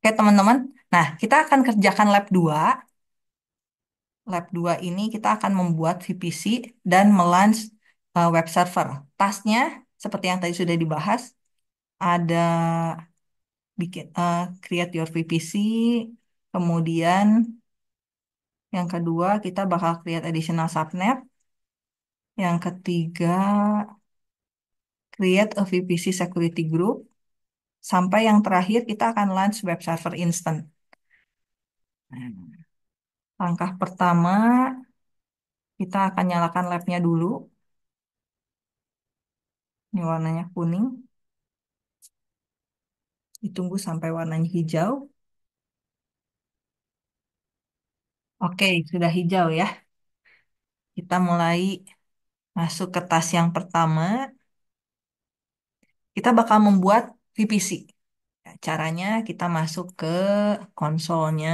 Oke, teman-teman. Nah, kita akan kerjakan lab 2. Lab 2 ini kita akan membuat VPC dan melanch web server. Tasnya, seperti yang tadi sudah dibahas, ada create your VPC, kemudian yang kedua kita bakal create additional subnet, yang ketiga create a VPC security group, sampai yang terakhir kita akan launch web server instant. Nah, langkah pertama, kita akan nyalakan labnya dulu. Ini warnanya kuning. Ditunggu sampai warnanya hijau. Oke, sudah hijau ya. Kita mulai masuk ke tas yang pertama. Kita bakal membuat VPC. Ya, caranya kita masuk ke konsolnya.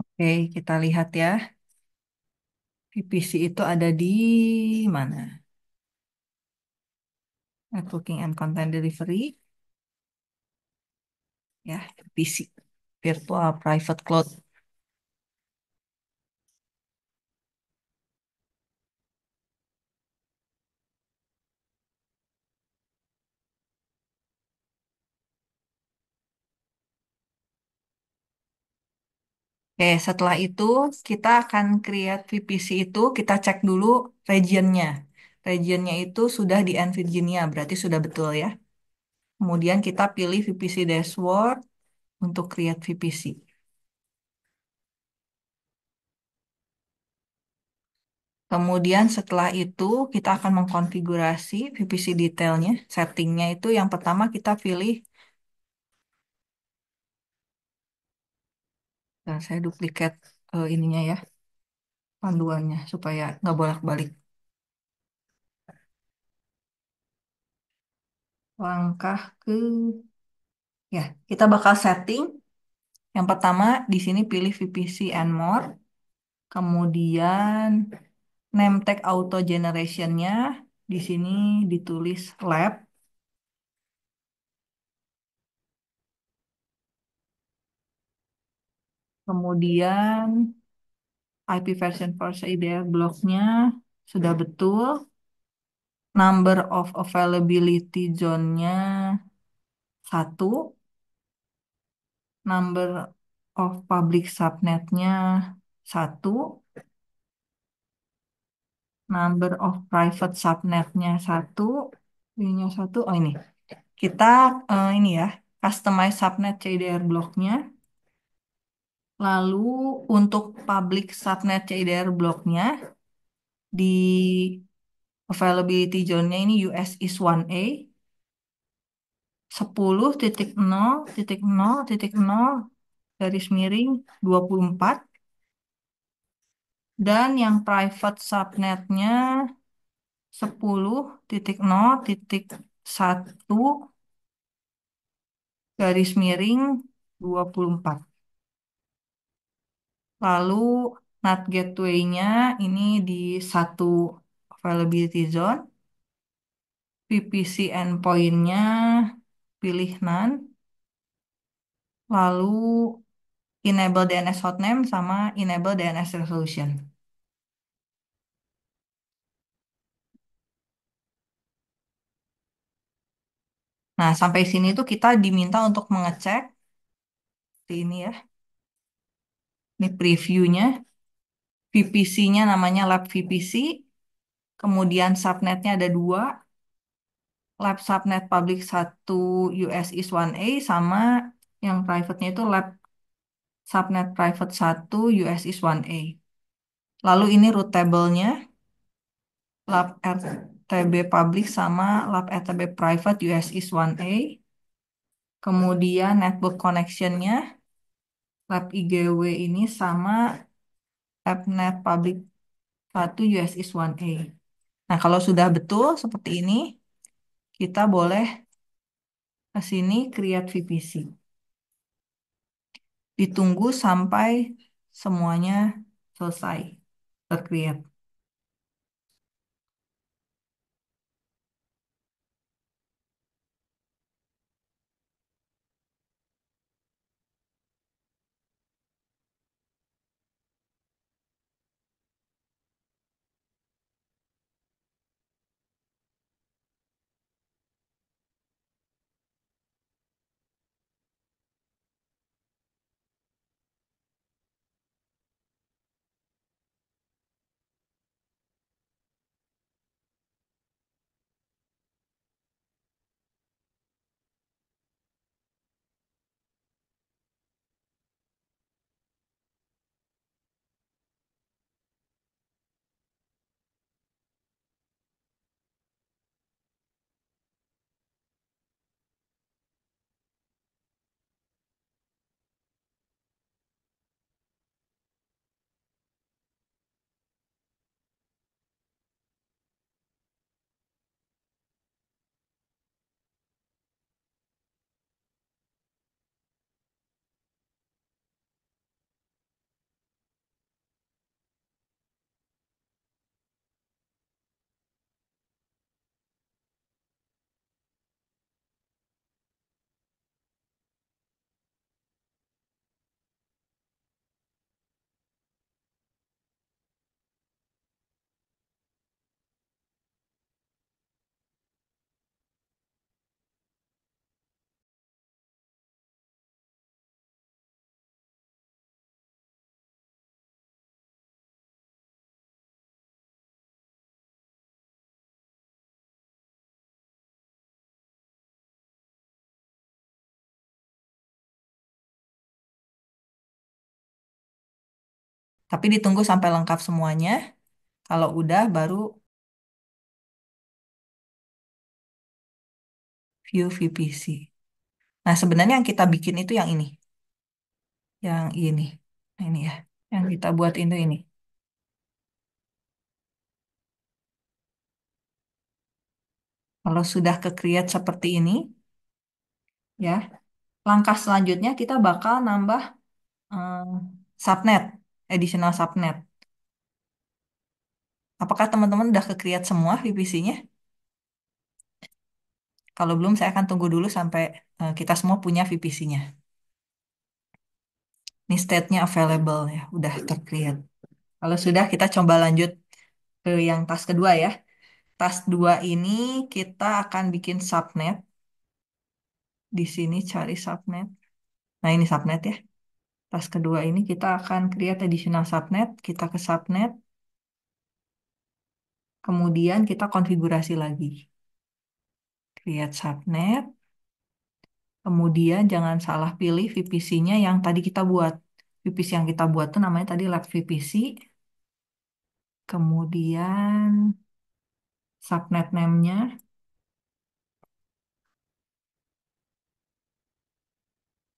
Oke, kita lihat ya. VPC itu ada di mana? Networking and Content Delivery. Ya, VPC. Virtual Private Cloud. Oke, setelah itu kita akan create VPC itu, kita cek dulu regionnya. Regionnya itu sudah di Virginia, berarti sudah betul ya. Kemudian kita pilih VPC dashboard untuk create VPC. Kemudian setelah itu kita akan mengkonfigurasi VPC detailnya, settingnya itu yang pertama kita pilih, nah, saya duplikat ininya ya, panduannya supaya nggak bolak-balik. Langkah ke, ya, kita bakal setting. Yang pertama di sini pilih VPC and more. Kemudian name tag auto generationnya di sini ditulis lab. Kemudian IP version for IDR blocknya sudah betul. Number of availability zone-nya satu. Number of public subnet-nya satu. Number of private subnet-nya satu. Ini satu. Oh ini. Kita ini ya, customize subnet CIDR block-nya. Lalu untuk public subnet CIDR block-nya di availability zone-nya ini US is 1A 10.0.0.0 garis miring 24 dan yang private subnetnya 10.0.1 garis miring 24. Lalu NAT gateway-nya ini di satu availability zone. VPC endpoint-nya pilih none. Lalu enable DNS hostname sama enable DNS resolution. Nah, sampai sini tuh kita diminta untuk mengecek seperti ini ya. Ini previewnya. VPC-nya namanya lab VPC. Kemudian subnetnya ada dua. Lab subnet public satu US is 1A sama yang private-nya itu lab subnet private satu US is 1A. Lalu ini root table-nya. Lab RTB public sama lab RTB private US is 1A. Kemudian network connection-nya lab IGW ini sama AppNet public satu US is 1A. Nah, kalau sudah betul seperti ini, kita boleh ke sini create VPC. Ditunggu sampai semuanya selesai tercreate. Tapi ditunggu sampai lengkap semuanya. Kalau udah baru view VPC. Nah, sebenarnya yang kita bikin itu yang ini. Yang ini. Nah, ini ya. Yang kita buat itu ini. Kalau sudah ke-create seperti ini, ya, langkah selanjutnya kita bakal nambah eh, subnet, additional subnet. Apakah teman-teman udah ke-create semua VPC-nya? Kalau belum, saya akan tunggu dulu sampai kita semua punya VPC-nya. Ini state-nya available ya, udah ter-create. Kalau sudah, kita coba lanjut ke yang task kedua ya. Task 2 ini kita akan bikin subnet. Di sini cari subnet. Nah, ini subnet ya. Task kedua ini kita akan create additional subnet. Kita ke subnet. Kemudian kita konfigurasi lagi. Create subnet. Kemudian jangan salah pilih VPC-nya yang tadi kita buat. VPC yang kita buat tuh namanya tadi lab VPC. Kemudian subnet name-nya.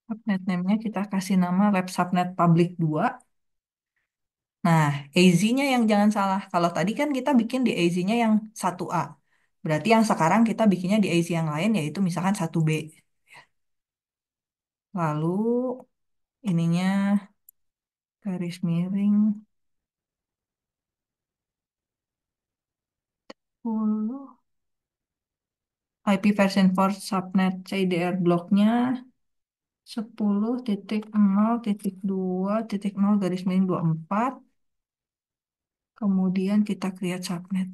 Subnet name-nya kita kasih nama lab subnet public 2. Nah, AZ-nya yang jangan salah. Kalau tadi kan kita bikin di AZ-nya yang 1A. Berarti yang sekarang kita bikinnya di AZ yang lain yaitu misalkan 1B. Lalu ininya garis miring 10. IP version for subnet CIDR bloknya 10.0.2.0 garis miring 24. Kemudian kita create subnet.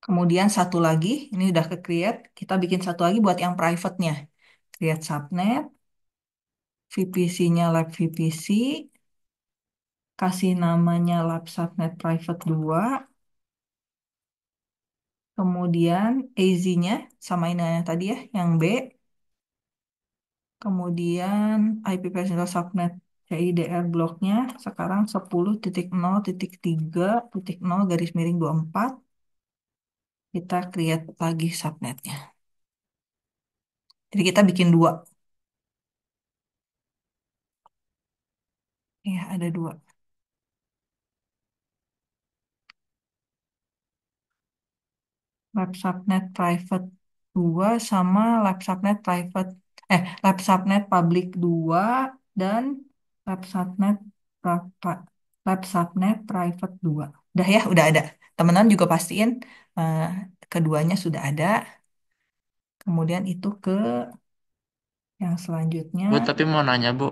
Kemudian satu lagi, ini udah ke create, kita bikin satu lagi buat yang private-nya. Create subnet, VPC-nya lab VPC, kasih namanya lab subnet private 2, kemudian AZ-nya sama ini yang tadi ya, yang B, kemudian IP personal subnet CIDR bloknya sekarang 10.0.3.0 garis miring 24. Kita create lagi subnetnya. Jadi kita bikin dua. Ya, ada dua. Lab subnet private 2 sama lab subnet private lab subnet public 2 dan lab subnet lab subnet private 2. Udah ya, udah ada. Teman-teman juga pastiin eh, keduanya sudah ada. Kemudian itu ke yang selanjutnya. Bu, tapi mau nanya, Bu.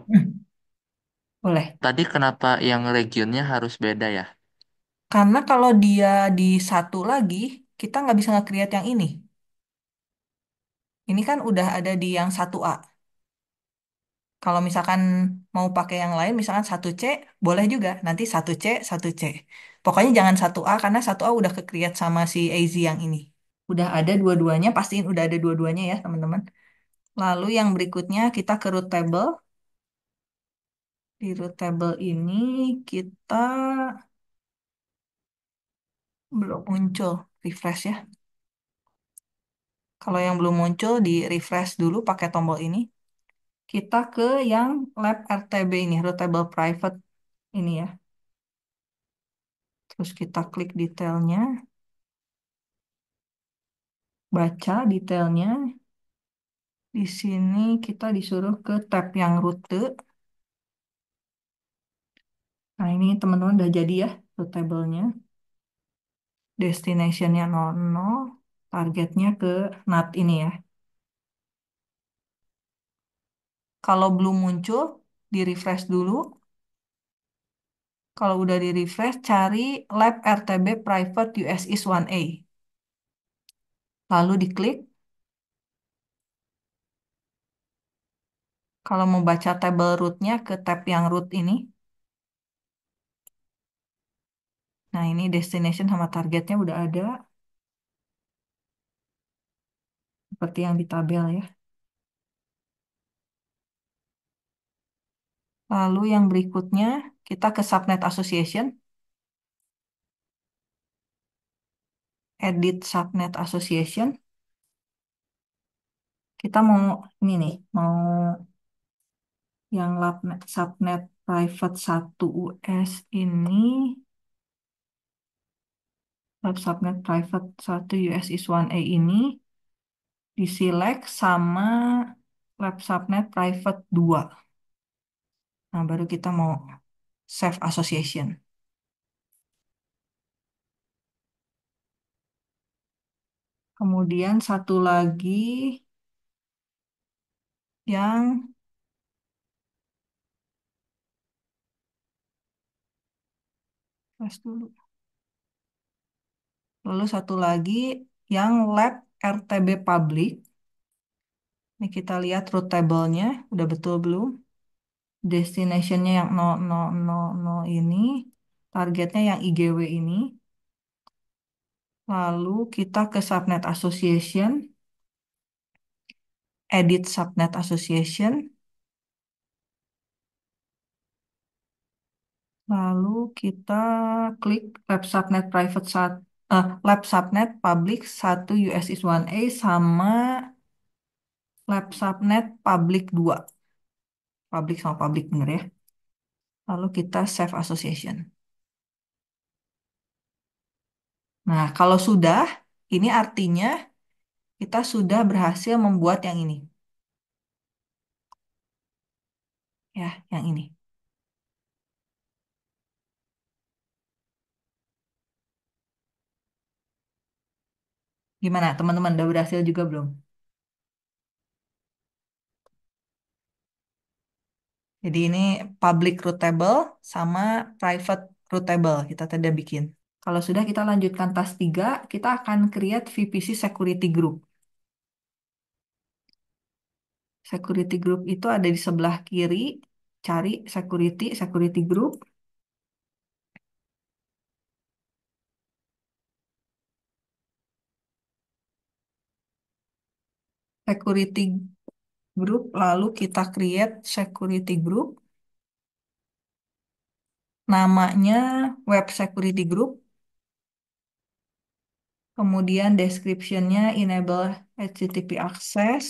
Boleh. Tadi kenapa yang regionnya harus beda ya? Karena kalau dia di satu lagi, kita nggak bisa nge-create yang ini. Ini kan udah ada di yang 1A. Kalau misalkan mau pakai yang lain, misalkan 1C, boleh juga. Nanti 1C, 1C. Pokoknya jangan 1A, karena 1A udah ke-create sama si AZ yang ini. Udah ada dua-duanya, pastiin udah ada dua-duanya ya, teman-teman. Lalu yang berikutnya, kita ke root table. Di root table ini, kita belum muncul. Refresh ya. Kalau yang belum muncul, di refresh dulu pakai tombol ini. Kita ke yang lab RTB ini, root table private ini ya. Terus kita klik detailnya, baca detailnya. Di sini kita disuruh ke tab yang rute. Nah, ini teman-teman udah jadi ya route table-nya. Destination-nya 00, targetnya ke NAT ini ya. Kalau belum muncul, di-refresh dulu. Kalau udah di-refresh, cari Lab RTB Private US East 1A. Lalu diklik. Kalau mau baca table root-nya ke tab yang root ini. Nah, ini destination sama targetnya udah ada. Seperti yang di tabel ya. Lalu yang berikutnya, kita ke Subnet Association, edit Subnet Association. Kita mau ini nih, mau yang subnet private 1 US ini, lab subnet private 1 US is 1A ini, diselect sama lab subnet private 2. Nah, baru kita mau save association. Kemudian satu lagi yang, tes dulu. Lalu satu lagi yang lab RTB public. Ini kita lihat route table-nya, udah betul belum? Destination-nya yang 0000 ini, targetnya yang IGW ini. Lalu kita ke Subnet Association, edit Subnet Association. Lalu kita klik Lab Subnet Private Lab Subnet Public 1 US is 1A sama Lab Subnet Public 2. Public sama public bener ya. Lalu kita save association. Nah, kalau sudah, ini artinya kita sudah berhasil membuat yang ini. Ya, yang ini. Gimana, teman-teman? Udah berhasil juga belum? Jadi ini public routable sama private routable kita tadi bikin. Kalau sudah kita lanjutkan task 3, kita akan create VPC security group. Security group itu ada di sebelah kiri, cari security group. Security group, lalu kita create security group. Namanya web security group. Kemudian description-nya enable HTTP access.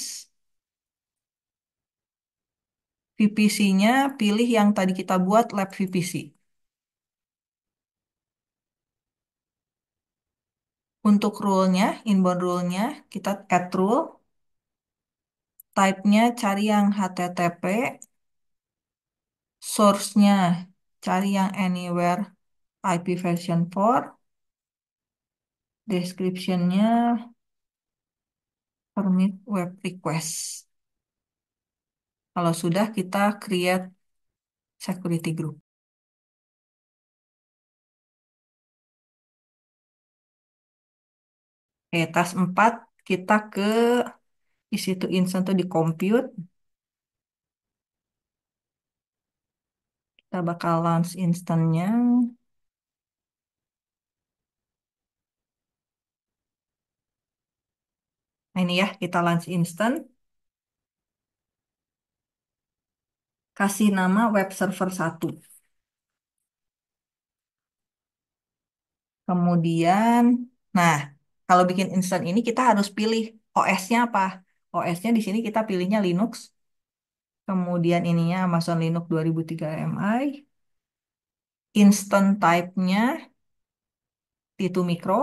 VPC-nya pilih yang tadi kita buat lab VPC. Untuk rule-nya, inbound rule-nya, kita add rule. Type-nya cari yang HTTP. Source-nya cari yang anywhere IP version 4. Description-nya permit web request. Kalau sudah, kita create security group. Oke, task 4, kita ke isi to instant tuh di compute. Kita bakal launch instance-nya. Nah, ini ya, kita launch instant. Kasih nama web server 1. Kemudian, nah, kalau bikin instant ini kita harus pilih OS-nya apa. OS-nya di sini kita pilihnya Linux. Kemudian ininya Amazon Linux 2003 MI. Instant type-nya T2 Micro.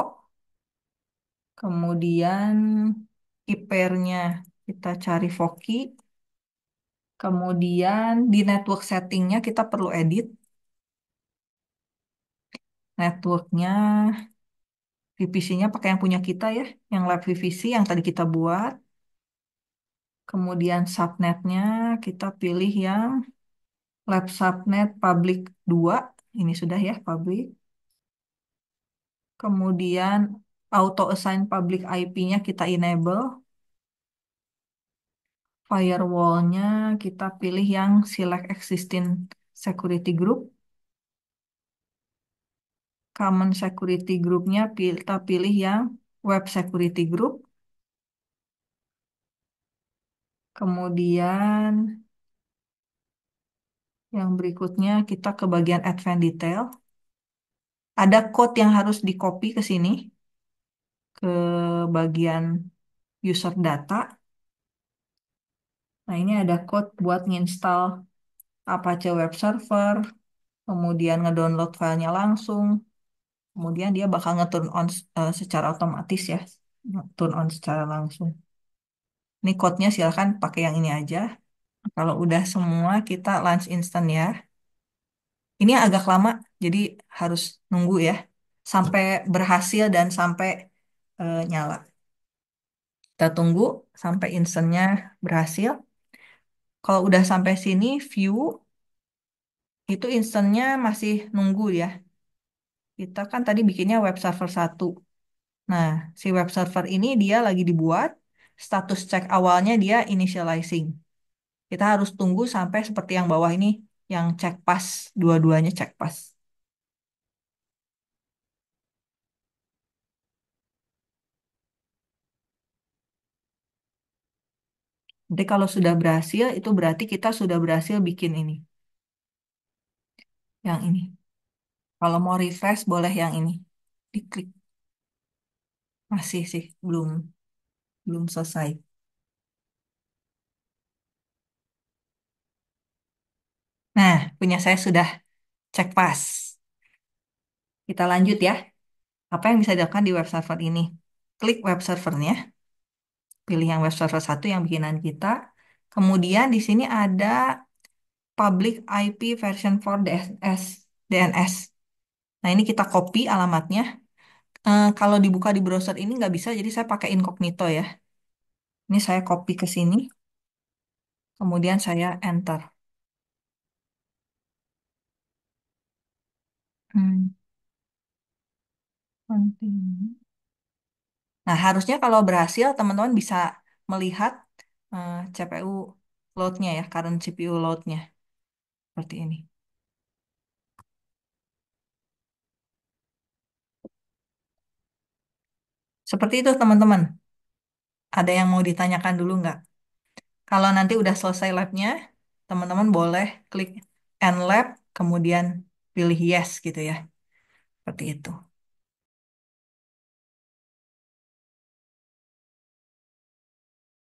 Kemudian IP-nya kita cari Foki. Kemudian di network setting-nya kita perlu edit. Networknya VPC-nya pakai yang punya kita ya, yang lab VPC yang tadi kita buat. Kemudian subnetnya kita pilih yang lab subnet public 2. Ini sudah ya, public. Kemudian auto assign public IP-nya kita enable. Firewall-nya kita pilih yang select existing security group. Common security group-nya kita pilih yang web security group. Kemudian Yang berikutnya kita ke bagian advanced detail. Ada code yang harus di copy ke sini, ke bagian user data. Nah, ini ada code buat nginstal Apache Web Server, kemudian ngedownload filenya langsung, kemudian dia bakal nge-turn on secara otomatis ya, turn on secara langsung. Ini code-nya silahkan pakai yang ini aja. Kalau udah semua, kita launch instant ya. Ini agak lama, jadi harus nunggu ya, sampai berhasil dan sampai nyala. Kita tunggu sampai instantnya berhasil. Kalau udah sampai sini, view, itu instantnya masih nunggu ya. Kita kan tadi bikinnya web server satu. Nah, si web server ini dia lagi dibuat, status cek awalnya dia initializing. Kita harus tunggu sampai seperti yang bawah ini, yang cek pas, dua-duanya cek pas. Jadi kalau sudah berhasil, itu berarti kita sudah berhasil bikin ini, yang ini. Kalau mau refresh, boleh yang ini. Diklik. Masih sih, belum selesai. Nah, punya saya sudah cek pas. Kita lanjut ya. Apa yang bisa dilakukan di web server ini? Klik web servernya, pilih yang web server satu yang bikinan kita. Kemudian di sini ada public IP version for DNS. DNS. Nah, ini kita copy alamatnya. Kalau dibuka di browser ini nggak bisa, jadi saya pakai incognito ya. Ini saya copy ke sini, kemudian saya enter. Hmm, continue. Nah, harusnya kalau berhasil, teman-teman bisa melihat CPU load-nya ya, current CPU load-nya. Seperti ini. Seperti itu, teman-teman. Ada yang mau ditanyakan dulu nggak? Kalau nanti udah selesai lab-nya, teman-teman boleh klik End Lab, kemudian pilih Yes gitu ya. Seperti itu.